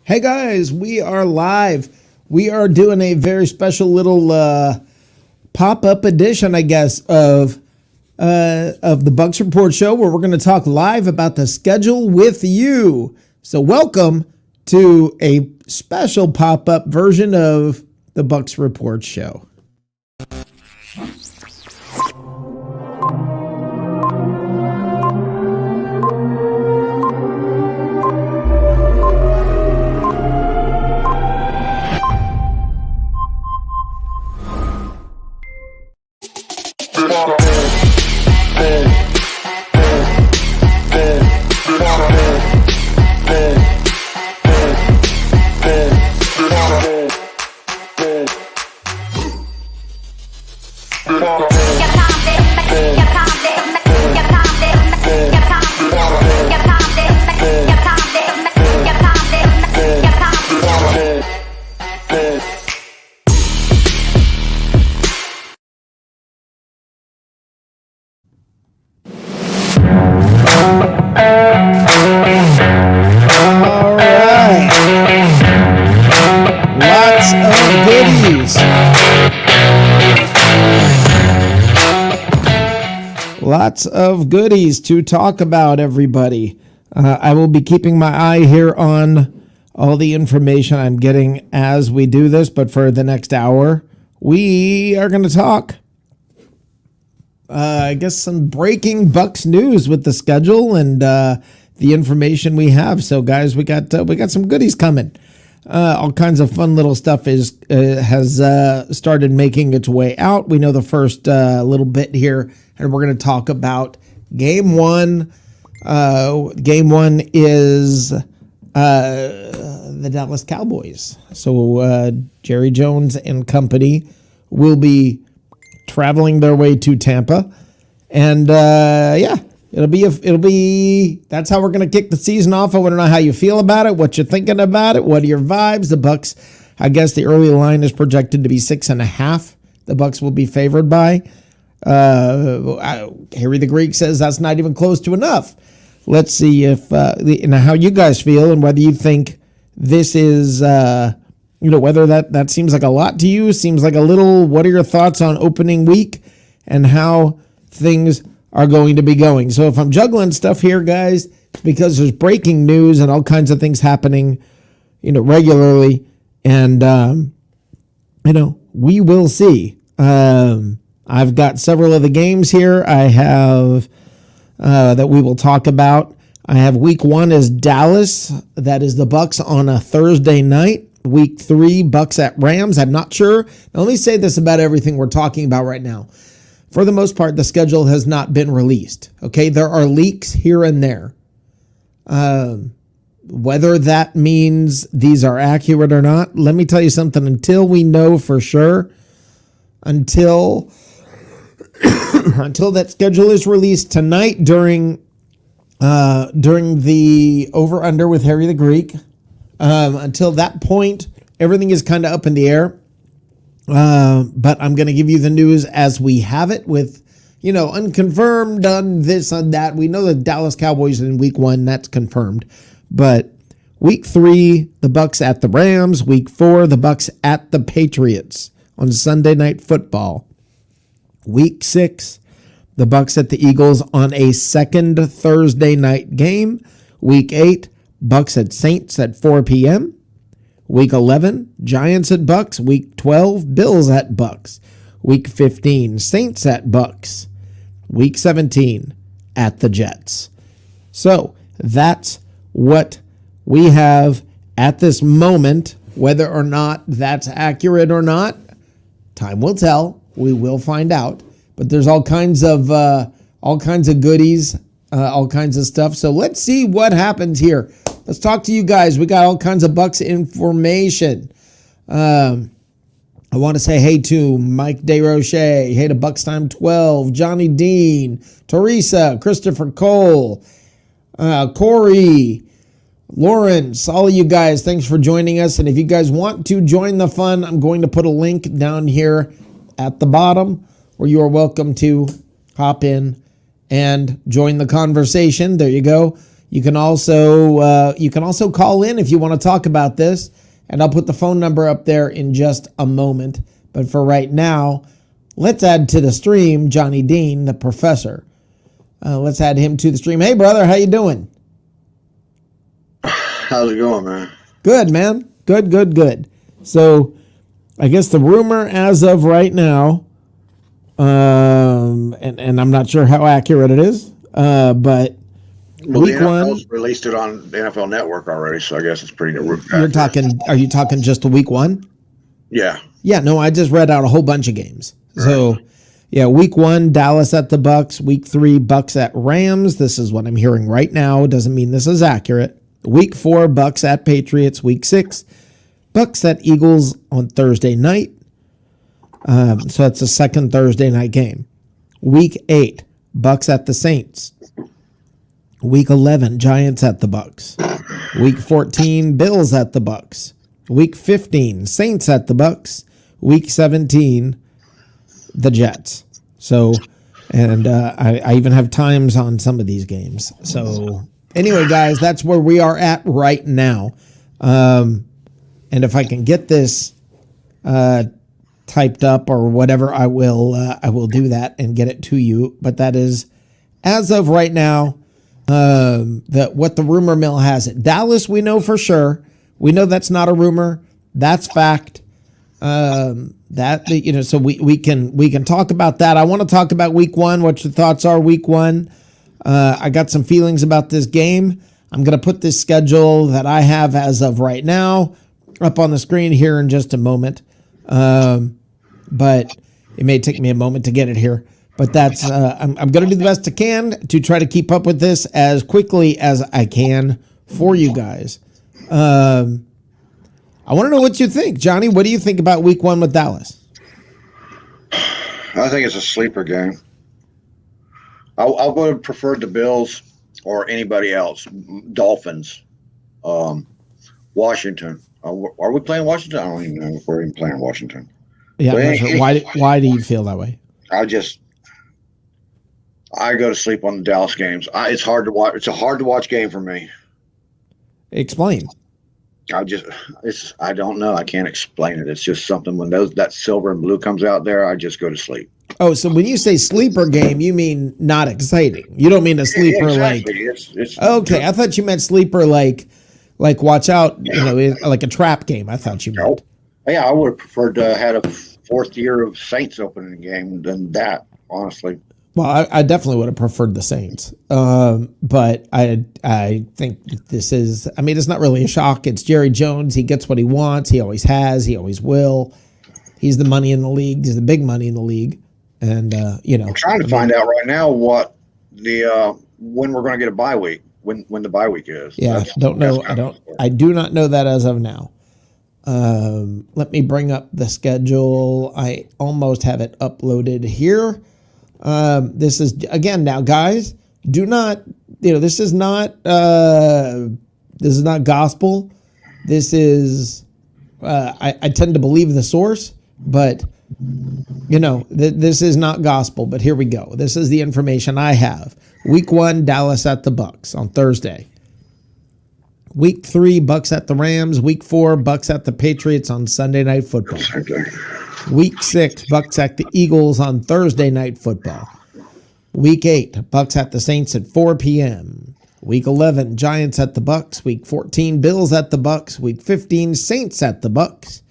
Hey guys, we are live. We are doing a very special little pop-up edition, I guess, of the Bucs Report Show, where we're going to talk live about the schedule with you. So welcome to a special pop-up version of the Bucs Report Show. Lots of goodies to talk about, everybody. I will be keeping my eye here on all the information I'm getting as we do this, but for the next hour, we are going to talk, I guess, some breaking Bucs news with the schedule and the information we have. So, guys, we got some goodies coming. All kinds of fun little stuff has started making its way out. We know the first little bit here, and we're going to talk about Game 1. Game 1 is the Dallas Cowboys. So Jerry Jones and company will be traveling their way to Tampa, and it'll be that's how we're going to kick the season off. I want to know how you feel about it, what you're thinking about it, what are your vibes. The Bucs, I guess the early line is projected to be 6.5. The Bucs will be favored by. Harry the Greek says that's not even close to enough. Let's see if how you guys feel and whether you think this is whether that seems like a lot to you, seems like a little. What are your thoughts on opening week and how things are going to be going? So if I'm juggling stuff here, guys, it's because there's breaking news and all kinds of things happening, regularly, and we will see. I've got several of the games here I have that we will talk about. I have week 1 is Dallas. That is the Bucs on a Thursday night. Week 3, Bucs at Rams. I'm not sure. Now, let me say this about everything we're talking about right now. For the most part, the schedule has not been released. Okay, there are leaks here and there. Whether that means these are accurate or not, let me tell you something. Until we know for sure, until that schedule is released tonight during the over-under with Harry the Greek, until that point, everything is kind of up in the air. But I'm going to give you the news as we have it with, unconfirmed, on this, on that. We know the Dallas Cowboys in week 1, that's confirmed. But week 3, the Bucs at the Rams. Week 4, the Bucs at the Patriots on Sunday Night Football. Week 6, the Bucs at the Eagles on a second Thursday night game. Week 8, Bucs at Saints at 4 p.m. Week 11, Giants at Bucs. Week 12, Bills at Bucs. Week 15, Saints at Bucs. Week 17, at the Jets. So that's what we have at this moment. Whether or not that's accurate or not, time will tell. We will find out. But there's all kinds of goodies, all kinds of stuff. So let's see what happens here. Let's talk to you guys. We got all kinds of Bucs information. I want to say hey to Mike DeRoche, hey to Bucs Time 12, Johnny Dean, Teresa, Christopher Cole, Corey, Lawrence, all of you guys, thanks for joining us. And if you guys want to join the fun, I'm going to put a link down here at the bottom where you are welcome to hop in and join the conversation. There you go. You can also call in if you want to talk about this, and I'll put the phone number up there in just a moment. But for right now, let's add to the stream Johnny Dean, the professor. Let's add him to the stream. Hey, brother, how you doing? How's it going, man? Good, man. Good. So, I guess the rumor as of right now, and I'm not sure how accurate it is, but week the one released it on the NFL Network already, so I guess it's pretty. Are you talking just a week one? Yeah. Yeah, no, I just read out a whole bunch of games. Right. So, yeah, week one, Dallas at the Bucs. Week 3, Bucs at Rams. This is what I'm hearing right now. It doesn't mean this is accurate. Week 4, Bucs at Patriots. Week 6, Bucs at Eagles on Thursday night. So that's the second Thursday night game. Week 8, Bucs at the Saints. Week 11, Giants at the Bucs. Week 14, Bills at the Bucs. Week 15, Saints at the Bucs. Week 17, the Jets. So, and I even have times on some of these games. So, anyway, guys, that's where we are at right now. And if I can get this typed up or whatever, I will do that and get it to you. But that is, as of right now, what the rumor mill has it. Dallas, we know for sure. We know that's not a rumor. That's fact. So we can talk about that. I want to talk about week 1, what your thoughts are week 1. I got some feelings about this game. I'm going to put this schedule that I have as of right now up on the screen here in just a moment. But it may take me a moment to get it here. But that's I'm going to do the best I can to try to keep up with this as quickly as I can for you guys. I want to know what you think. Johnny, what do you think about week 1 with Dallas? I think it's a sleeper game. I would have preferred the Bills or anybody else. Dolphins. Washington. Are we playing Washington? I don't even know if we're even playing Washington. Yeah, I'm not sure. Why do you feel that way? I go to sleep on the Dallas games. It's hard to watch. It's a hard to watch game for me. Explain. I don't know. I can't explain it. It's just something when that silver and blue comes out there, I just go to sleep. Oh, so when you say sleeper game, you mean not exciting. You don't mean a sleeper exactly. It's okay. I thought you meant sleeper like watch out, like a trap game. I thought you meant. Yeah, I would have preferred to have a fourth year of Saints opening game than that, honestly. Well, I definitely would have preferred the Saints, but I think this is. I mean, it's not really a shock. It's Jerry Jones. He gets what he wants. He always has. He always will. He's the money in the league. He's the big money in the league, and I'm trying to find out right now what when we're going to get a bye week. When the bye week is. Yeah, don't know. I do not know that as of now. Let me bring up the schedule. I almost have it uploaded here. This is again now, guys. Do not, this is not gospel. This is, I tend to believe the source, but this is not gospel. But here we go. This is the information I have. Week 1, Dallas at the Bucs on Thursday. Week 3, Bucs at the Rams. Week 4, Bucs at the Patriots on Sunday Night Football. Week 6, Bucs at the Eagles on Thursday Night Football. Week 8, Bucs at the Saints at 4 p.m. Week 11, Giants at the Bucs. Week 14, Bills at the Bucs. Week 15, Saints at the Bucs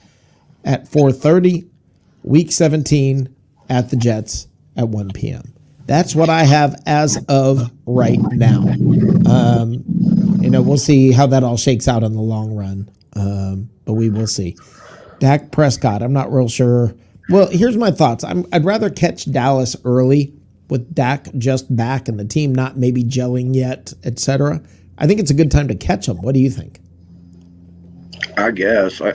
at 4:30. Week 17, at the Jets at 1 p.m. That's what I have as of right now. We'll see how that all shakes out in the long run, but we will see. Dak Prescott, I'm not real sure. Well, here's my thoughts. I'd rather catch Dallas early with Dak just back and the team not maybe gelling yet, etc. I think it's a good time to catch him. What do you think? I guess. I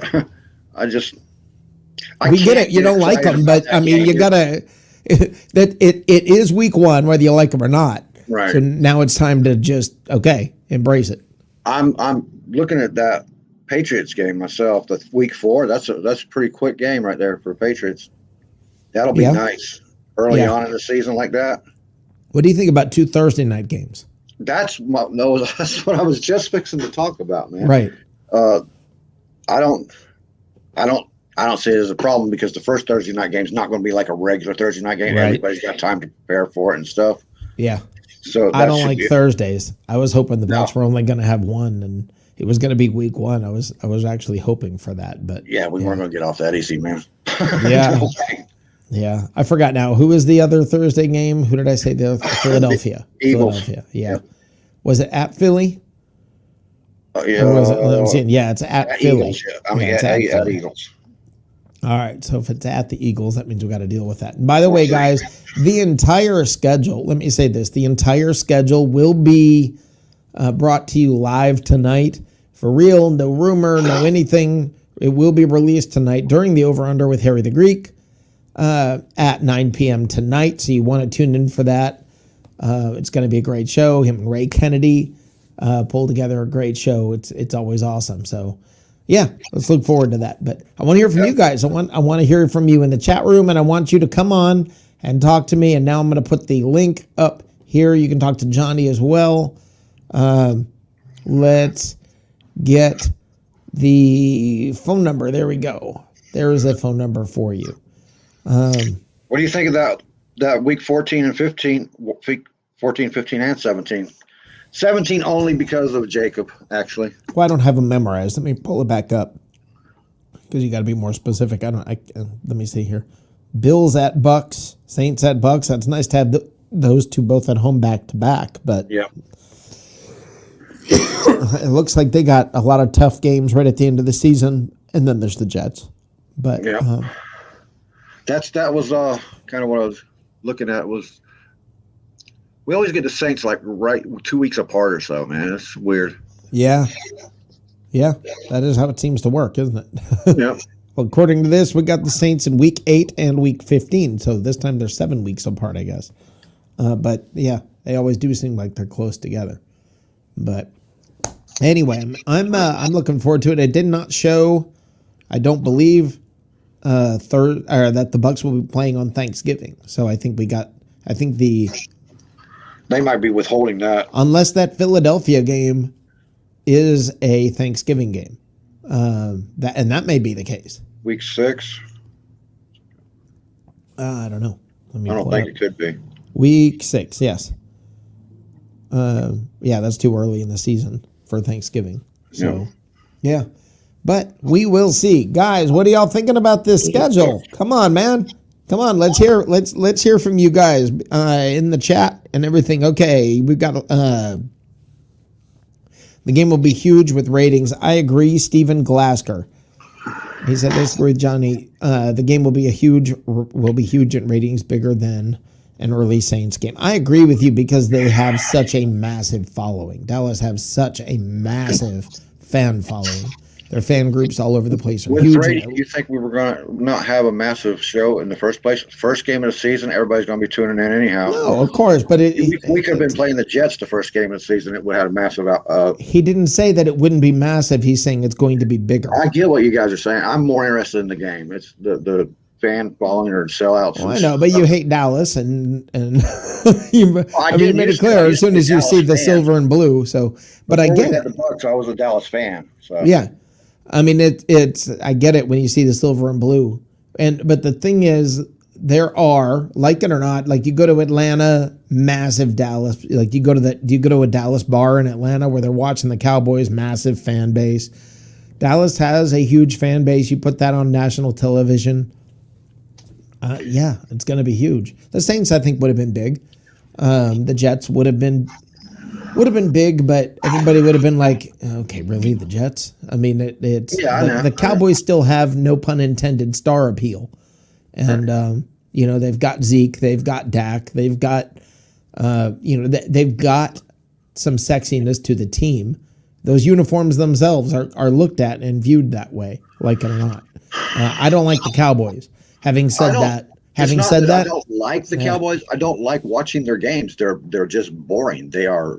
get it. You don't like him, but I mean, you gotta. That it is week 1, whether you like him or not. Right. So now it's time to just embrace it. I'm looking at that Patriots game myself. The week 4. That's a pretty quick game right there for Patriots. That'll be nice early on in the season like that. What do you think about 2 Thursday night games? That's that's what I was just fixing to talk about, man. Right. Uh, I don't, I don't, I don't see it as a problem because the first Thursday night game is not going to be like a regular Thursday night game. Right. Everybody's got time to prepare for it and stuff. Yeah. So I that don't should like be, Thursdays. I was hoping the No. Bucs were only going to have one, and it was going to be week 1. I was actually hoping for that, but yeah, we weren't going to get off that easy, man. Yeah. No way. yeah, I forgot now. Who was the other Thursday game? Who did I say? The Philadelphia. Eagles. Philadelphia. Yeah. Yep. Was it at Philly? Yeah, Or was it? I'm saying, yeah, it's at Philly. Eagles. Yeah. I mean, it's at Philly. Eagles. All right, so if it's at the Eagles, that means we got to deal with that. And by the way, guys, the entire schedule, let me say this, the entire schedule will be brought to you live tonight. For real, no rumor, no anything. It will be released tonight during the Over-Under with Harry the Greek at 9 p.m. tonight, so you want to tune in for that. It's going to be a great show. Him and Ray Kennedy pull together a great show. It's always awesome, so... yeah, let's look forward to that. But I want to hear from you guys. I want to hear from you in the chat room, and I want you to come on and talk to me. And now I'm going to put the link up here. You can talk to Johnny as well. Let's get the phone number. There we go. There's a phone number for you. What do you think of that week 14 and 15, 14, 15, and 17? 17 only because of Jacob, actually. Well, I don't have them memorized. Let me pull it back up because you got to be more specific. Let me see here. Bills at Bucs, Saints at Bucs. That's nice to have those two both at home back to back. But yeah, it looks like they got a lot of tough games right at the end of the season, and then there's the Jets. But yeah, that was kind of what I was looking at. Was we always get the Saints like right 2 weeks apart or so, man. It's weird. Yeah, that is how it seems to work, isn't it? Yeah. Well, according to this, we got the Saints in week 8 and week 15. So this time they're 7 weeks apart, I guess. But yeah, they always do seem like they're close together. But anyway, I'm looking forward to it. It did not show, I don't believe, that the Bucs will be playing on Thanksgiving. So I think they might be withholding that unless that Philadelphia game is a Thanksgiving game. That may be the case. Week 6. I don't know. I don't think it could be. Week 6, yes. Yeah, that's too early in the season for Thanksgiving. So, yeah. But we will see. Guys, what are y'all thinking about this schedule? Come on, man. Come on, let's hear from you guys in the chat and everything. Okay, we've got the game will be huge with ratings. I agree, Stephen Glasker. He said this with Johnny. The game will be huge in ratings, bigger than an early Saints game. I agree with you because they have such a massive following. Dallas has such a massive fan following. Their fan groups all over the place are with huge. Rating, you think we were going to not have a massive show in the first place? First game of the season, everybody's going to be tuning in anyhow. No, of course, but we could have been playing the Jets the first game of the season. It would have had a massive. He didn't say that it wouldn't be massive. He's saying it's going to be bigger. I get what you guys are saying. I'm more interested in the game. It's the fan following or sellouts. Well, I know, but you hate Dallas, and you made it clear as soon as you see the silver and blue. So, but Before I get we it. had the Bucs, I was a Dallas fan. So Yeah, I mean it's I get it when you see the silver and blue, but the thing is, there are, like it or not, like you go to Atlanta, massive Dallas. Like do you go to a Dallas bar in Atlanta where they're watching the Cowboys, massive fan base. Dallas has a huge fan base. You put that on national television. Yeah, it's going to be huge. The Saints, I think, would have been big. The Jets would have been big, but everybody would have been like, okay, really, the Jets? I mean, the Cowboys still have, no pun intended, star appeal. And, they've got Zeke, they've got Dak, they've got, they've got some sexiness to the team. Those uniforms themselves are looked at and viewed that way, like it or not. I don't like the Cowboys. Having said that, I don't like the Cowboys. I don't like watching their games. They're just boring. There's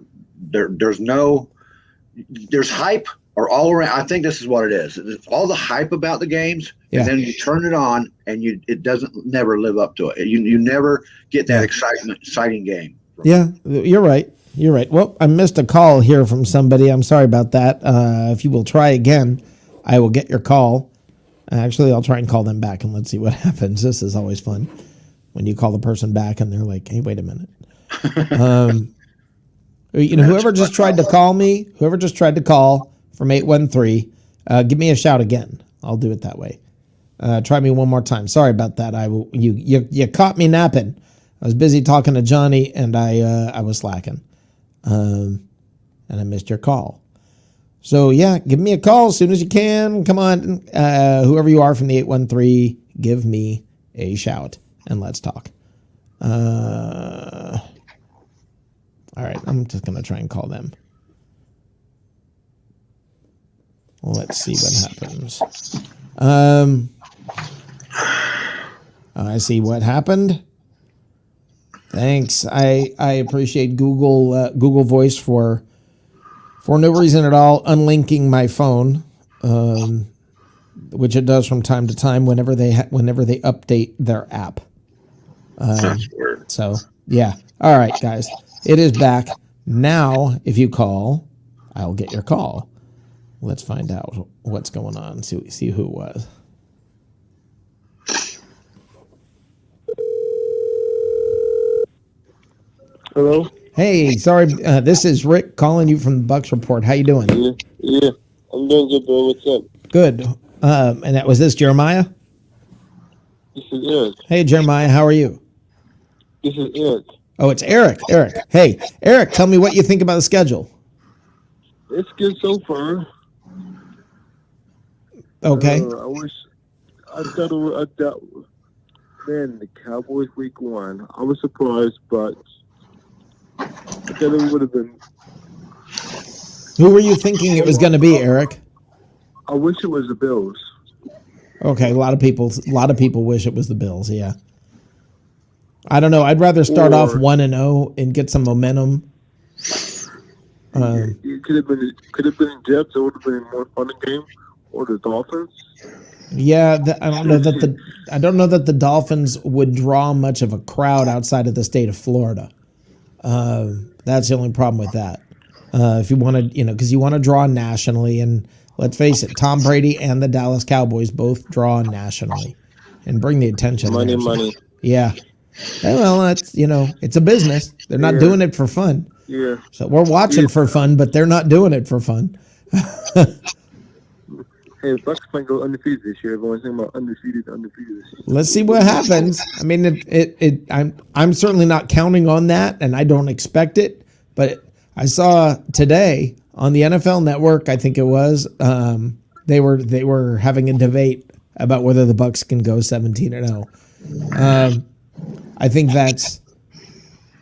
hype or all around. I think this is what it is. It's all the hype about the games, and then you turn it on, and it doesn't never live up to it. You never get that exciting game. Yeah, you're right. You're right. Well, I missed a call here from somebody. I'm sorry about that. If you will try again, I will get your call. Actually, I'll try and call them back and let's see what happens. This is always fun when you call the person back and they're like, "Hey, wait a minute." Whoever just tried to call me, whoever just tried to call from 813, give me a shout again. I'll do it that way. Try me one more time. Sorry about that. You caught me napping. I was busy talking to Johnny and I was slacking. And I missed your call. So yeah, give me a call as soon as you can. Come on, whoever you are from the 813, give me a shout and let's talk. All right, I'm just gonna try and call them. Let's see what happens. I see what happened. Thanks. I appreciate Google Voice for no reason at all unlinking my phone, which it does from time to time whenever they update their app. So yeah. All right, guys, it is back now. If you call, I'll get your call. Let's find out what's going on. See who it was. Hello? Hey, sorry. This is Rick calling you from the Bucs Report. How you doing? Yeah. I'm doing good, bro. What's up? Good. And was this Jeremiah? This is Eric. Hey, Jeremiah, how are you? This is Eric. Oh, it's Eric. Eric. Hey, Eric, tell me what you think about the schedule. It's good so far. Okay. I thought, man, the Cowboys week 1. I was surprised, but I thought it would have been. Who were you thinking it was going to be, Eric? I wish it was the Bills. Okay, a lot of people wish it was the Bills. Yeah. I don't know. I'd rather start off 1-0 and get some momentum. It could have been Jets. It would have been a more fun game, or the Dolphins. Yeah, I don't know that the Dolphins would draw much of a crowd outside of the state of Florida. That's the only problem with that. If you want to, because you want to draw nationally, and let's face it, Tom Brady and the Dallas Cowboys both draw nationally, and bring the attention. Money. Yeah. Well, that's it's a business. They're not doing it for fun. Yeah. So we're watching for fun, but they're not doing it for fun. Hey, Bucs might go undefeated this year. Everyone's thinking about undefeated. Let's see what happens. I mean, I'm certainly not counting on that, and I don't expect it. But I saw today on the NFL Network, I think it was, they were having a debate about whether the Bucs can go 17-0. I think that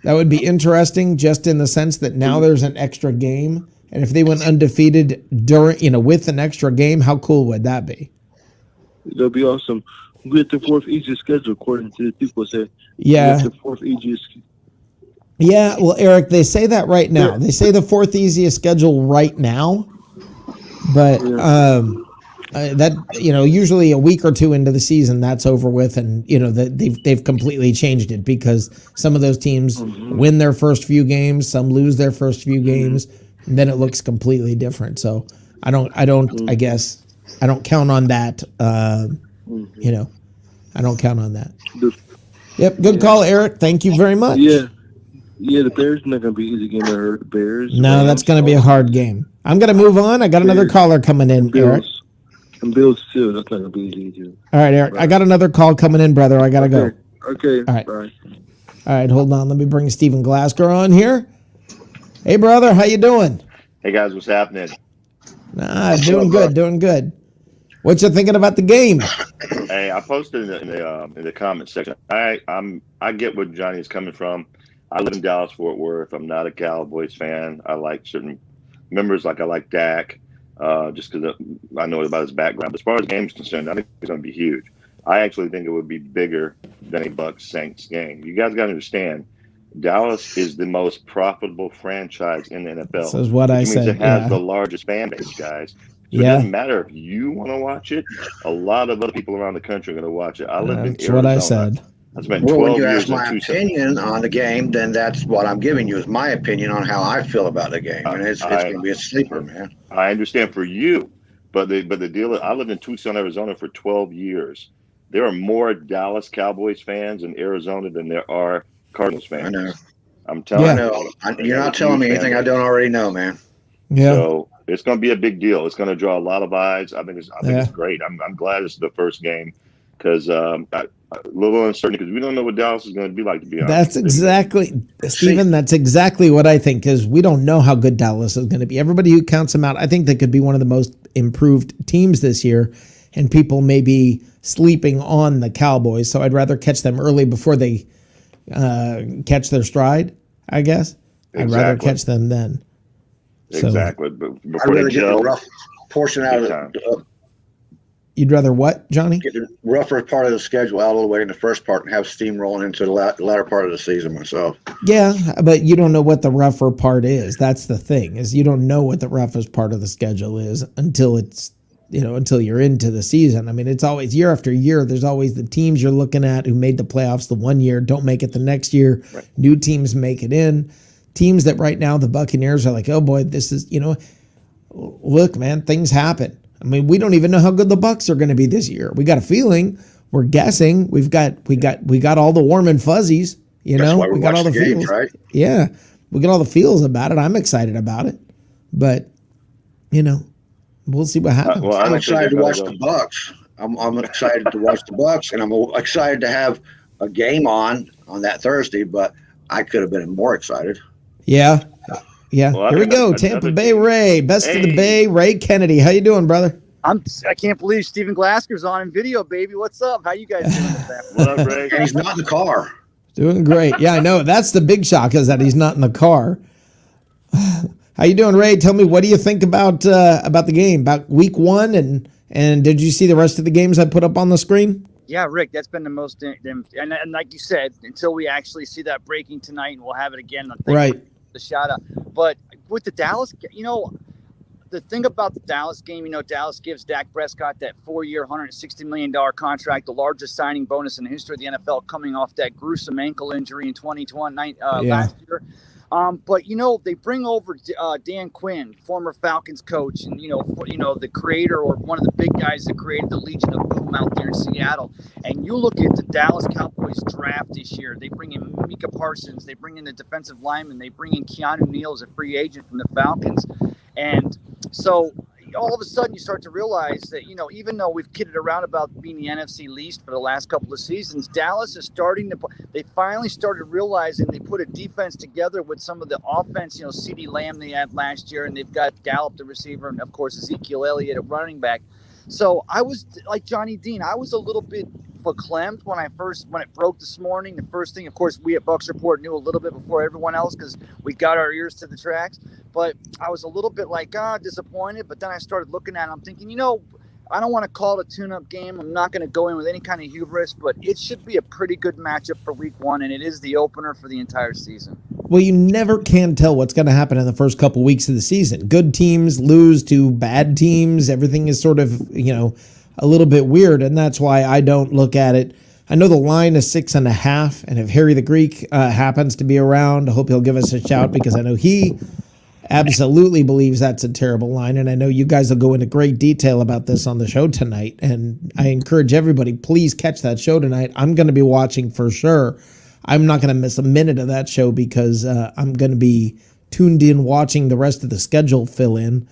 would be interesting, just in the sense that now there's an extra game. And if they went undefeated with an extra game, how cool would that be? That'd be awesome. We get the 4th easiest schedule, according to the people say. Yeah. The 4th easiest. Yeah, well, Eric, they say that right now. They say the 4th easiest schedule right now. But that usually a week or two into the season, that's over with, and they've completely changed it, because some of those teams win their first few games, some lose their first few games. And then it looks completely different. So I don't count on that. I don't count on that. Yep. Good call, Eric. Thank you very much. Yeah, the Bears not going to be easy game. I heard the Bears. No, that's going to be a hard game. I'm going to move on. I got another caller coming in, Eric. And Bills too. That's not going to be easy too. All right, Eric. I got another call coming in, brother. I got to go. Okay. All right. Bye. All right, hold on. Let me bring Stephen Glasgow on here. Hey, brother, how you doing? Hey, guys, what's happening? Doing good. What you thinking about the game? Hey, I posted in the comment section. I get where Johnny is coming from. I live in Dallas, Fort Worth. I'm not a Cowboys fan. I like certain members, like I like Dak, just because I know about his background. But as far as the game is concerned, I think it's going to be huge. I actually think it would be bigger than a Bucs Saints game. You guys got to understand, Dallas is the most profitable franchise in the NFL. This is what I said. It has the largest fan base, guys. So it doesn't matter if you want to watch it. A lot of other people around the country are going to watch it. I live in Arizona. That's what I said. I spent Well, when 12 you years ask in my Tucson. opinion on the game, then that's what I'm giving you is my opinion on how I feel about the game, and it's I going to be a sleeper, man. I understand for you, but the deal is, I lived in Tucson, Arizona for 12 years. There are more Dallas Cowboys fans in Arizona than there are Cardinals I know, fans. I'm I telling Yeah. you, know. they You're have a not telling huge me fan anything I base. don't already know, man. Yeah. So it's going to be a big deal. It's going to draw a lot of eyes. I think Yeah. it's great. I'm glad it's the first game because a little uncertain because we don't know what Dallas is going to be like. To be honest That's with you. exactly, See, Stephen, that's exactly what I think, because we don't know how good Dallas is going to be. Everybody who counts them out, I think they could be one of the most improved teams this year, and people may be sleeping on the Cowboys. So I'd rather catch them early before they catch their stride, I guess. I'd rather Exactly. catch them then. So Exactly. But I'd before they rather get the gel, rough portion out big of time. you'd rather what, Johnny? get the rougher part of the schedule out of the way in the first part and have steam rolling into the latter part of the season myself. Yeah, but you don't know what the rougher part is. That's the thing, is you don't know what the roughest part of the schedule is until it's, until you're into the season. I mean, it's always year after year. There's always the teams you're looking at who made the playoffs the one year, don't make it the next year. Right. New teams make it in. Teams that right now, the Buccaneers are like, oh boy, this is, look, man, things happen. I mean, we don't even know how good the Bucs are going to be this year. We got a feeling. We're guessing. We got all the warm and fuzzies. That's why We got all the games, feels. right? Yeah, we got all the feels about it. I'm excited about it, but we'll see what happens. Well, I I'm don't think excited to they're watch gonna the Bucs. I'm excited to watch the Bucs, and I'm excited to have a game on that Thursday. But I could have been more excited. Yeah. Well, I Here we think go. another Tampa Bay team- Ray, best of the Hey. Bay, Ray Kennedy. How you doing, brother? I can't believe Stephen Glasker's on in video, baby. What's up? How you guys doing this afternoon? What up, Ray? And he's not in the car. Doing great. Yeah, I know. That's the big shock, is that he's not in the car. How you doing, Ray? Tell me, what do you think about the game, about week one, and did you see the rest of the games I put up on the screen? Yeah, Rick, that's been the most, and like you said, until we actually see that breaking tonight, and we'll have it again. Right. The shout out, but with the Dallas, the thing about the Dallas game, Dallas gives Dak Prescott that 4-year, $160 million contract, the largest signing bonus in the history of the NFL, coming off that gruesome ankle injury in 2020 last year. But they bring over Dan Quinn, former Falcons coach, and the creator, or one of the big guys that created the Legion of Boom out there in Seattle. And you look at the Dallas Cowboys draft this year. They bring in Micah Parsons, they bring in the defensive lineman, they bring in Keanu Neal as a free agent from the Falcons, and so all of a sudden you start to realize that, even though we've kidded around about being the NFC least for the last couple of seasons, Dallas is they finally started realizing they put a defense together with some of the offense, CeeDee Lamb they had last year, and they've got Gallup, the receiver, and of course Ezekiel Elliott at running back. So I was like Johnny Dean, I was a little bit verklempt when it broke this morning. The first thing, of course, we at Bucs Report knew a little bit before everyone else because we got our ears to the tracks. But I was a little bit disappointed. But then I started looking at it. I'm thinking, I don't want to call it a tune-up game. I'm not going to go in with any kind of hubris, but it should be a pretty good matchup for week one, and it is the opener for the entire season. Well, you never can tell what's going to happen in the first couple weeks of the season. Good teams lose to bad teams. Everything is sort of, a little bit weird, and that's why I don't look at it. I know the line is 6.5, and if Harry the Greek happens to be around, I hope he'll give us a shout, because I know he absolutely believes that's a terrible line, and I know you guys will go into great detail about this on the show tonight, and I encourage everybody, please catch that show tonight. I'm going to be watching for sure. I'm not going to miss a minute of that show because I'm going to be tuned in watching the rest of the schedule fill in.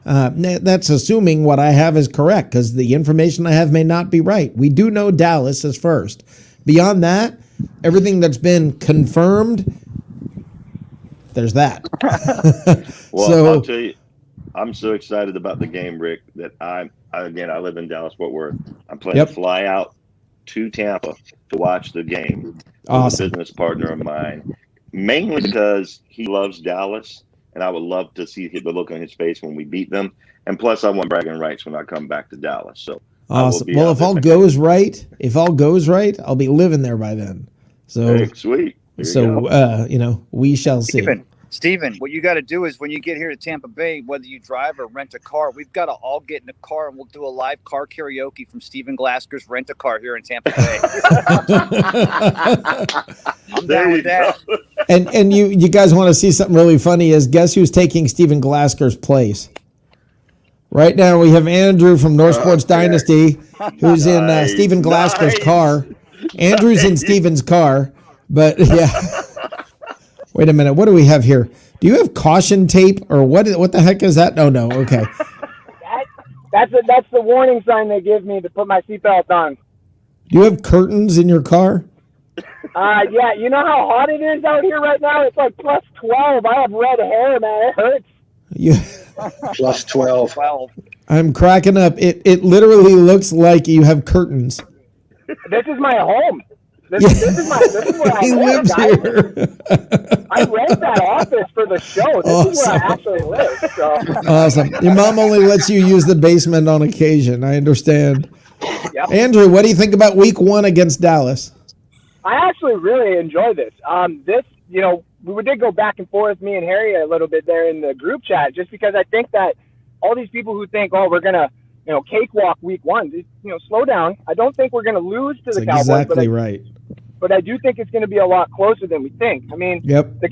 That's assuming what I have is correct, because the information I have may not be right. We do know Dallas is first. Beyond that, everything that's been confirmed, there's that. Well, I'll tell you, I'm so excited about the game, Rick, that I live in Dallas, Fort Worth. I'm planning to fly out to Tampa to watch the game. Awesome. With a business partner of mine, mainly because he loves Dallas, and I would love to see the look on his face when we beat them. And plus, I want bragging rights when I come back to Dallas. So awesome. Well, if all goes right, I'll be living there by then. So hey, sweet. We shall see. Steven, what you got to do is when you get here to Tampa Bay, whether you drive or rent a car, we've got to all get in a car and we'll do a live car karaoke from Steven Glasker's Rent a Car here in Tampa Bay. I'm down with that. And you guys want to see something really funny is guess who's taking Steven Glasker's place? Right now we have Andrew from North Sports Dynasty who's in Steven Glasker's car. Andrew's in Steven's car, but yeah. Wait a minute. What do we have here? Do you have caution tape or what the heck is that? Oh, no. Okay. That's the warning sign they give me to put my seatbelt on. Do you have curtains in your car? Yeah. You know how hot it is out here right now? It's like plus 12. I have red hair, man. It hurts. Yeah. Plus 12. I'm cracking up. It literally looks like you have curtains. This is my home. This is where I He live, lives guys. here. I rent that office for the show. This is where I actually live. So. Awesome. Your mom only lets you use the basement on occasion. I understand. Yep. Andrew, what do you think about week 1 against Dallas? I actually really enjoy this. We did go back and forth, me and Harry, a little bit there in the group chat, just because I think that all these people who think, we're going to, cakewalk week 1, slow down. I don't think we're going to lose to the Cowboys. Exactly right. But I do think it's going to be a lot closer than we think. I mean, the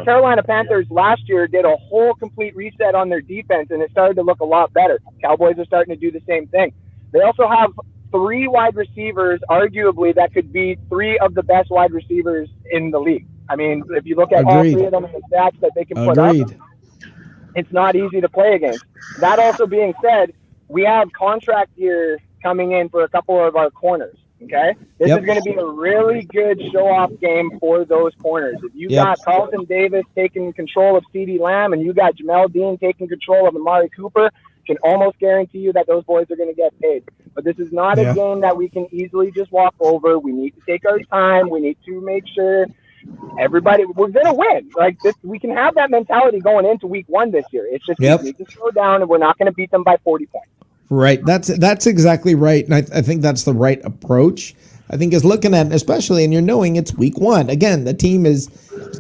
Carolina Panthers last year did a whole complete reset on their defense, and it started to look a lot better. Cowboys are starting to do the same thing. They also have 3 wide receivers, arguably, that could be 3 of the best wide receivers in the league. I mean, if you look at all 3 of them and the stats that they can put up, it's not easy to play against. That also being said, we have contract year coming in for a couple of our corners. Okay, this is going to be a really good show-off game for those corners. If you got Carlton Davis taking control of CeeDee Lamb and you got Jamel Dean taking control of Amari Cooper, can almost guarantee you that those boys are going to get paid. But this is not a game that we can easily just walk over. We need to take our time. We need to make sure we're going to win. Like this, we can have that mentality going into week 1 this year. It's just we need to slow down, and we're not going to beat them by 40 points. Right. That's exactly right. And I think that's the right approach. I think is looking at, especially, and you're knowing it's week 1. Again, the team is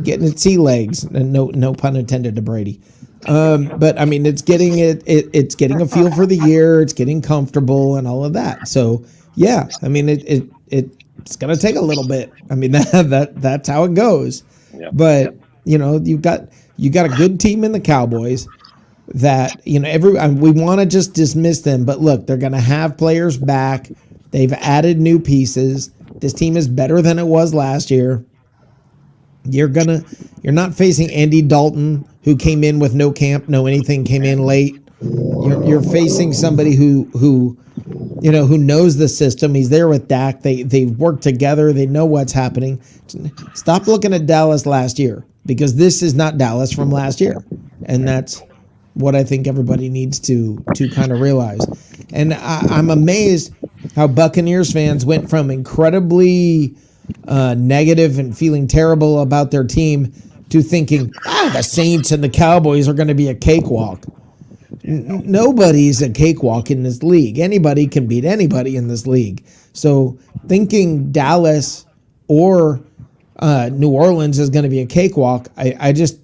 getting its sea legs, and no pun intended to Brady. But I mean, it's getting it's getting a feel for the year. It's getting comfortable and all of that. So yeah, I mean, it's going to take a little bit. I mean, that's how it goes. Yep. But you've got a good team in the Cowboys. That we want to just dismiss them, but look, they're going to have players back. They've added new pieces. This team is better than it was last year. You're not facing Andy Dalton, who came in with no camp, no anything, came in late. You're facing somebody who knows the system. He's there with Dak. They work together. They know what's happening. Stop looking at Dallas last year, because this is not Dallas from last year, and that's what I think everybody needs to kind of realize. And I'm amazed how Buccaneers fans went from incredibly negative and feeling terrible about their team to thinking, the Saints and the Cowboys are going to be a cakewalk. Nobody's a cakewalk in this league. Anybody can beat anybody in this league. So thinking Dallas or New Orleans is going to be a cakewalk, I just...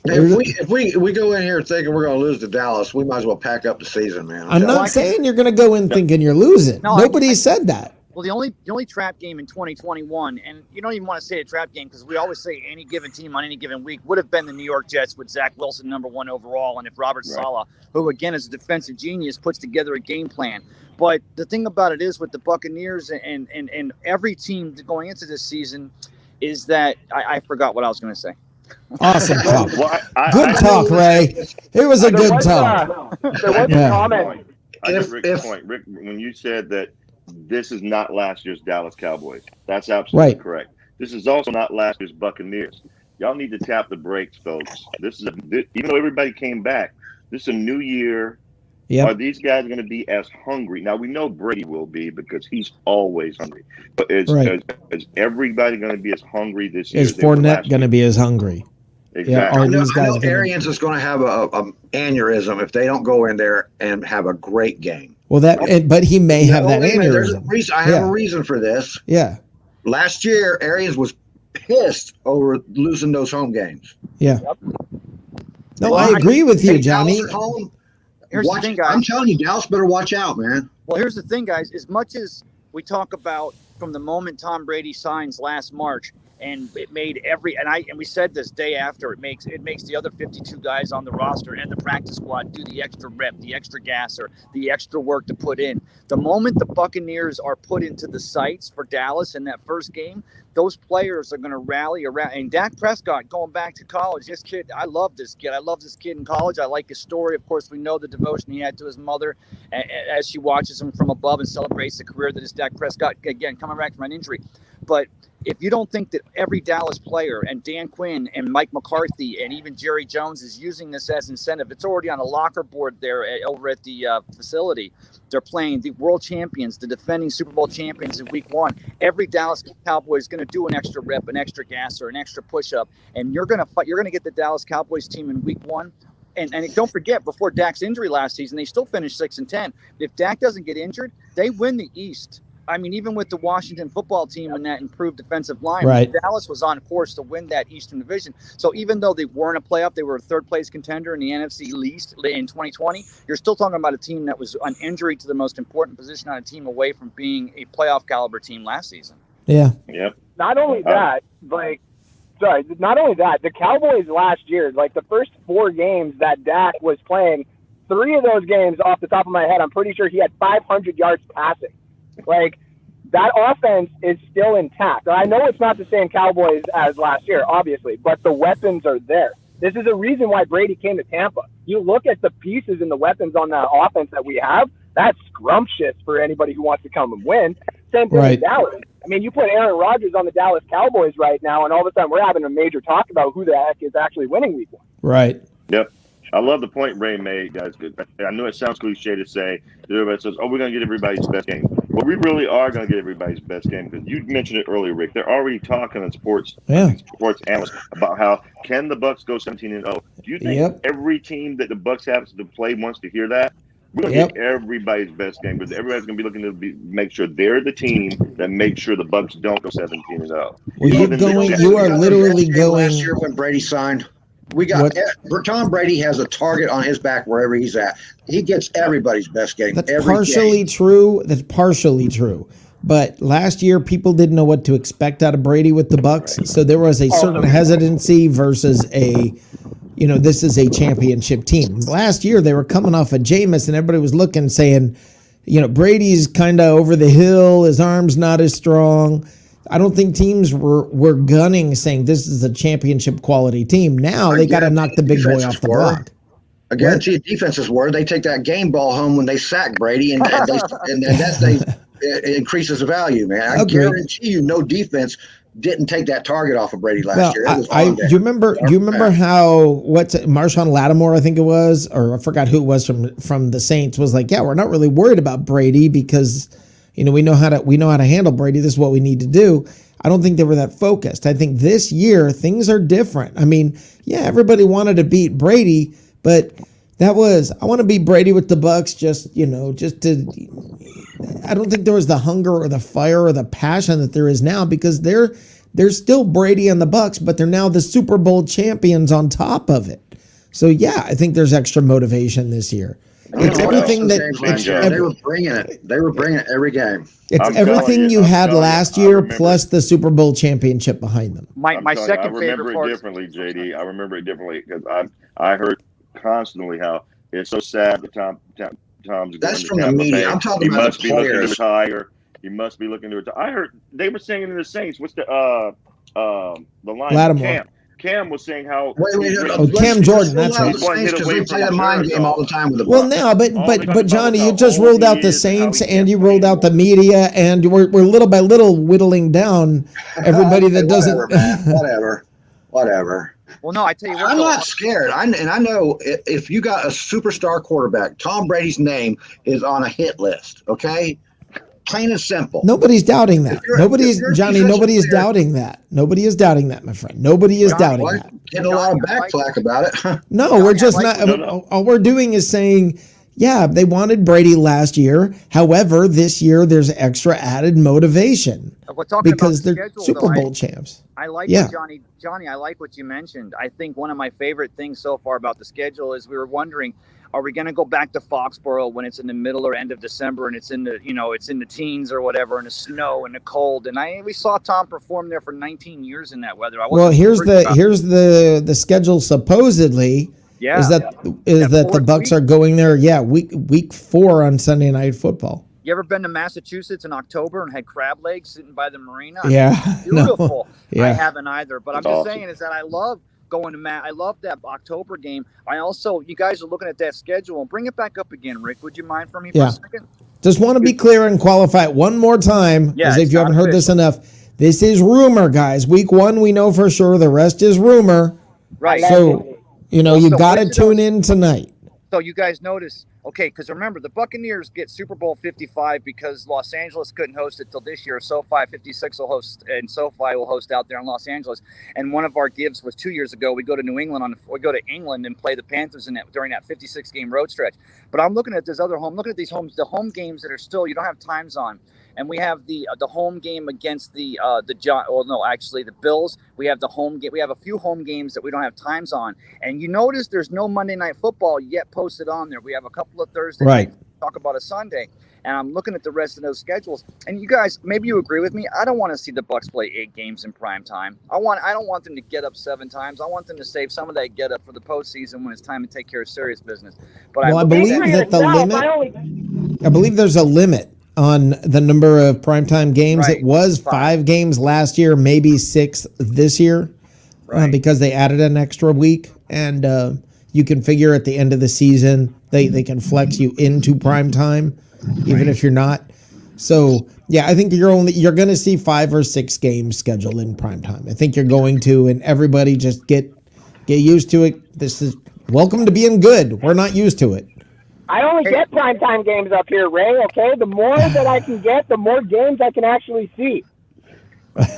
If we go in here thinking we're going to lose to Dallas, we might as well pack up the season, man. I'm not saying you're going to go in thinking you're losing. Nobody said that. Well, the only trap game in 2021, and you don't even want to say a trap game because we always say any given team on any given week would have been the New York Jets with Zach Wilson number 1 overall, and if Robert Saleh, who again is a defensive genius, puts together a game plan. But the thing about it is with the Buccaneers and every team going into this season is that I forgot what I was going to say. Awesome talk. Good talk, Ray. It was a good talk. There was a comment. I get Rick's point. Rick, when you said that this is not last year's Dallas Cowboys, that's absolutely correct. This is also not last year's Buccaneers. Y'all need to tap the brakes, folks. Even though everybody came back, this is a new year. Yep. Are these guys going to be as hungry? Now, we know Brady will be because he's always hungry. But is everybody going to be as hungry this year? Is Fournette going to be as hungry? Exactly. Yeah, I know Arians is going to have a aneurysm if they don't go in there and have a great game. Well, but he may have that aneurysm. I have a reason for this. Yeah. Last year, Arians was pissed over losing those home games. Yeah. Yep. No, I agree with you, Johnny. Dallas at home, Here's the thing, guys. I'm telling you, Dallas better watch out, man. Well, here's the thing, guys. As much as we talk about from the moment Tom Brady signs last March, and it made and we said this day after, it makes the other 52 guys on the roster and the practice squad do the extra rep, the extra gas, or the extra work to put in. The moment the Buccaneers are put into the sights for Dallas in that first game, those players are going to rally around. And Dak Prescott, going back to college, this kid, I love this kid. I love this kid in college. I like his story. Of course, we know the devotion he had to his mother as she watches him from above and celebrates the career that is Dak Prescott, again, coming back from an injury. But if you don't think that every Dallas player and Dan Quinn and Mike McCarthy and even Jerry Jones is using this as incentive, it's already on a locker board there over at the facility. They're playing the world champions, the defending Super Bowl champions in week 1. Every Dallas Cowboy is going to do an extra rep, an extra gas, or an extra push-up, and you're going to fight. You're going to get the Dallas Cowboys team in week 1. And don't forget, before Dak's injury last season, they still finished 6-10. If Dak doesn't get injured, they win the East. I mean, even with the Washington football team and that improved defensive line, right. Dallas was on course to win that Eastern Division. So even though they weren't a playoff, they were a third-place contender in the NFC East in 2020. You're still talking about a team that was an injury to the most important position on a team away from being a playoff caliber team last season. Yeah. Yep. Not only that, not only that, the Cowboys last year, like the first 4 games that Dak was playing, 3 of those games off the top of my head, I'm pretty sure he had 500 yards passing. Like, that offense is still intact. I know it's not the same Cowboys as last year, obviously, but the weapons are there. This is a reason why Brady came to Tampa. You look at the pieces and the weapons on that offense that we have, that's scrumptious for anybody who wants to come and win. Same thing with Dallas. I mean, you put Aaron Rodgers on the Dallas Cowboys right now, and all of a sudden we're having a major talk about who the heck is actually winning week 1. Right. Yep. I love the point Ray made, guys. I know it sounds cliche to say that everybody says, we're going to get everybody's best game. Well, we really are going to get everybody's best game because you mentioned it earlier, Rick. They're already talking in sports analysts about how can the Bucs go 17-0. Do you think every team that the Bucs have to play wants to hear that? We're going to get everybody's best game because everybody's going to be looking to make sure they're the team that makes sure the Bucs don't go 17-0. Well, you are literally going. Last year when Brady signed, we got Tom Brady has a target on his back wherever he's at. He gets everybody's best game. That's partially true. That's partially true. But last year, people didn't know what to expect out of Brady with the Bucs, so there was a certain hesitancy versus this is a championship team. Last year, they were coming off of Jameis, and everybody was looking, saying, Brady's kind of over the hill. His arm's not as strong. I don't think teams were gunning, saying this is a championship quality team. Now they got to knock the big boy off the block. I guarantee defenses were. They take that game ball home when they sack Brady, and it increases the value, man. I guarantee you, no defense didn't take that target off of Brady last year. Do you remember how Marshawn Lattimore, I think it was, or I forgot who it was from the Saints, was like, we're not really worried about Brady because we know how to handle Brady. This is what we need to do. I don't think they were that focused. I think this year things are different. I mean, everybody wanted to beat Brady, but I want to beat Brady with the Bucs just to. I don't think there was the hunger or the fire or the passion that there is now because they're still Brady and the Bucs, but they're now the Super Bowl champions on top of it. So I think there's extra motivation this year. It's everything that they were bringing it. They were bringing it every game. It's everything you had last year plus the Super Bowl championship behind them. My second favorite part. I remember it differently, JD. I remember it differently because I heard constantly how it's so sad that Tom's that's from the media. I'm talking about the players. Looking to retire. He must be looking to retire. I heard they were saying in the Saints. What's the line? Lattimore. Cam was saying how. Cam Jordan. That's right. Because they play the mind game all the time with the Bucs. Well, now, but Johnny, you just ruled out the Saints and you ruled out the media, and we're little by little whittling down everybody that doesn't. Whatever. Well, no, I tell you what. I'm not scared. I know if you got a superstar quarterback, Tom Brady's name is on a hit list. Okay. Plain and simple. Nobody's doubting that. Nobody is doubting that. Nobody is doubting that, my friend. Nobody is doubting that. Getting a lot of backflack about it. No, we're just not. All we're doing is saying, Yeah, they wanted Brady last year. However, this year there's extra added motivation because they're schedule, Super Bowl champs. I like what Johnny, I like what you mentioned. I think one of my favorite things so far about the schedule is we were wondering, are we going to go back to Foxborough when it's in the middle or end of December and it's in the, it's in the teens or whatever, in the snow and the cold? And we saw Tom perform there for 19 years in that weather. Well, here's the schedule supposedly. Yeah. Is that the Bucs are going there? Yeah, week 4 on Sunday Night Football. You ever been to Massachusetts in October and had crab legs sitting by the marina? Beautiful. No. Yeah. I haven't either. But I'm just saying is that I love going to I love that October game. I also, you guys are looking at that schedule, and bring it back up again, Rick. Would you mind for me for a second? Just want to be clear and qualify it one more time, as if you haven't heard this enough. This is rumor, guys. Week 1, we know for sure. The rest is rumor. Right. So, you got to tune in tonight. So you guys notice, okay, because remember, the Buccaneers get Super Bowl 55 because Los Angeles couldn't host it till this year. SoFi 56 will host, and SoFi will host out there in Los Angeles. And one of our gives was 2 years ago. We go to New England and play the Panthers during that 56-game road stretch. But I'm looking at this other home. Looking at these homes, the home games that are still you don't have times on. And we have the home game against the Bills. We have the home game. We have a few home games that we don't have times on. And you notice there's no Monday Night Football yet posted on there. We have a couple of Thursday nights. Talk about a Sunday. And I'm looking at the rest of those schedules. And you guys, maybe you agree with me. I don't want to see the Bucs play 8 games in prime time. I don't want them to get up 7 times. I want them to save some of that get up for the postseason when it's time to take care of serious business. But I believe that the limit. I believe there's a limit on the number of primetime games. It was 5 games last year, maybe 6 this year, because they added an extra week. And you can figure at the end of the season, they can flex you into primetime, even if you're not. So, yeah, I think you're going to see 5 or 6 games scheduled in primetime. I think you're going to, and everybody just get used to it. This is welcome to being good. We're not used to it. I only get primetime games up here, Ray, okay? The more that I can get, the more games I can actually see.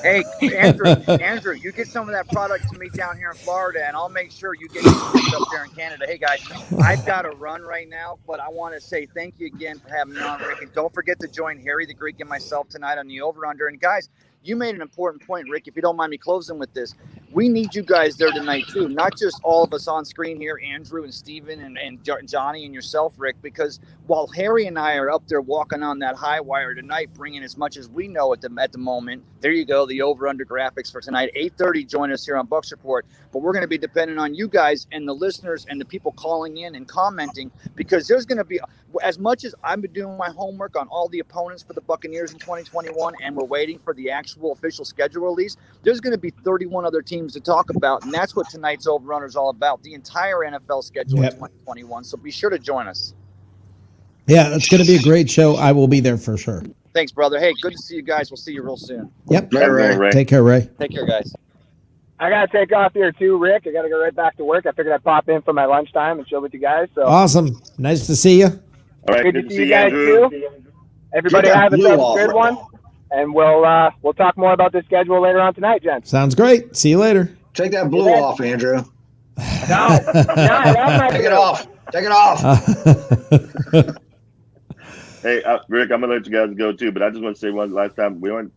Hey, Andrew, you get some of that product to me down here in Florida, and I'll make sure you get it up there in Canada. Hey, guys, I've got to run right now, but I want to say thank you again for having me on, Rick. And don't forget to join Harry the Greek and myself tonight on the Over-Under. And, guys, you made an important point, Rick, if you don't mind me closing with this. We need you guys there tonight, too. Not just all of us on screen here, Andrew and Steven and Johnny and yourself, Rick, because while Harry and I are up there walking on that high wire tonight, bringing as much as we know at the moment, there you go, the over-under graphics for tonight. 8:30, join us here on Bucs Report. But we're going to be dependent on you guys and the listeners and the people calling in and commenting, because there's going to be, as much as I've been doing my homework on all the opponents for the Buccaneers in 2021, and we're waiting for the actual official schedule release, there's going to be 31 other teams to talk about, and that's what tonight's Over-Under is all about, the entire NFL schedule in 2021. So be sure to join us. Yeah, it's going to be a great show. I will be there for sure. Thanks, brother. Hey, good to see you guys. We'll see you real soon. Yep. Ray. Take care, Ray. Take care, guys. I got to take off here too, Rick. I got to go right back to work. I figured I'd pop in for my lunchtime and chill with you guys. So awesome. Nice to see you. All right, good to see you guys too. Everybody have a good one. And we'll talk more about the schedule later on tonight, gents. Sounds great. See you later. Take that blue off, Andrew. No, take it off. Take it off. Hey, Rick, I'm gonna let you guys go too, but I just want to say one last time. We weren't,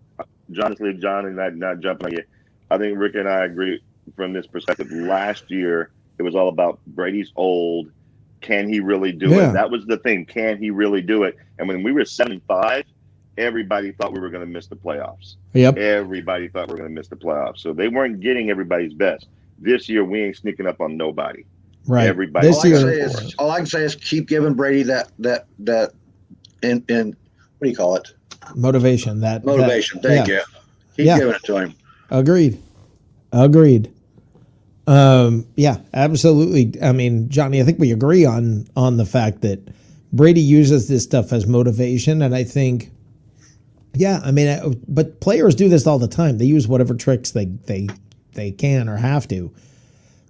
honestly, John and I not jumping on you. I think Rick and I agree from this perspective. Last year, it was all about Brady's old. Can he really do it? That was the thing. Can he really do it? And when we were 7-5, everybody thought we were going to miss the playoffs. Yep. Everybody thought we were going to miss the playoffs. So they weren't getting everybody's best. This year, we ain't sneaking up on nobody. Right. Everybody. All I can say is keep giving Brady that in what do you call it? Motivation. Motivation. Thank you. Keep giving it to him. Agreed. Yeah, absolutely. I mean, Johnny, I think we agree on the fact that Brady uses this stuff as motivation, and I think, but players do this all the time. They use whatever tricks they can or have to.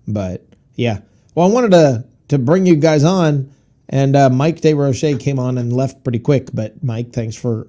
But yeah, well, I wanted to bring you guys on, and Mike DeRoche came on and left pretty quick. But Mike, thanks for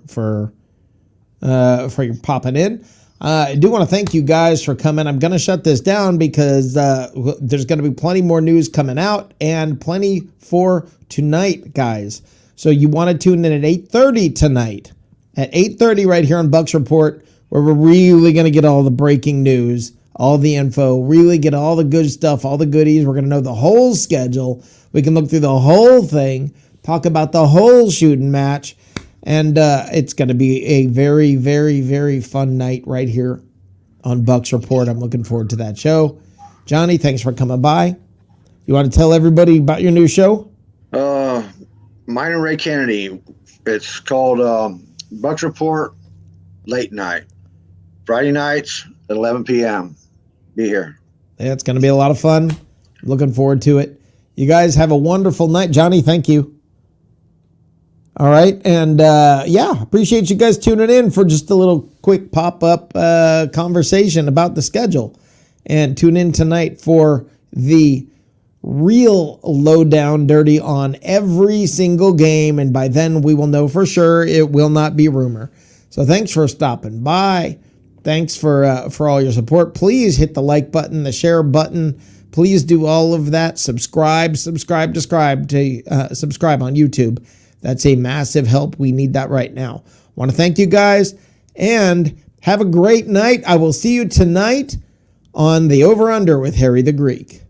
your popping in. I do want to thank you guys for coming. I'm going to shut this down because there's going to be plenty more news coming out and plenty for tonight, guys. So you want to tune in at 8:30 tonight. At 8:30 right here on Bucs Report, where we're really going to get all the breaking news, all the info, really get all the good stuff, all the goodies. We're going to know the whole schedule. We can look through the whole thing, talk about the whole shooting match. And it's going to be a very, very, very fun night right here on Bucs Report. I'm looking forward to that show. Johnny, thanks for coming by. You want to tell everybody about your new show? Mine and Ray Kennedy. It's called Bucs Report Late Night. Friday nights at 11 p.m. Be here. Yeah, it's going to be a lot of fun. Looking forward to it. You guys have a wonderful night. Johnny, thank you. All right. And appreciate you guys tuning in for just a little quick pop-up conversation about the schedule. And tune in tonight for the real lowdown dirty on every single game. And by then we will know for sure it will not be rumor. So thanks for stopping by. Thanks for all your support. Please hit the like button, the share button. Please do all of that. Subscribe on YouTube. That's a massive help. We need that right now. Want to thank you guys and have a great night. I will see you tonight on the Over Under with Harry the Greek.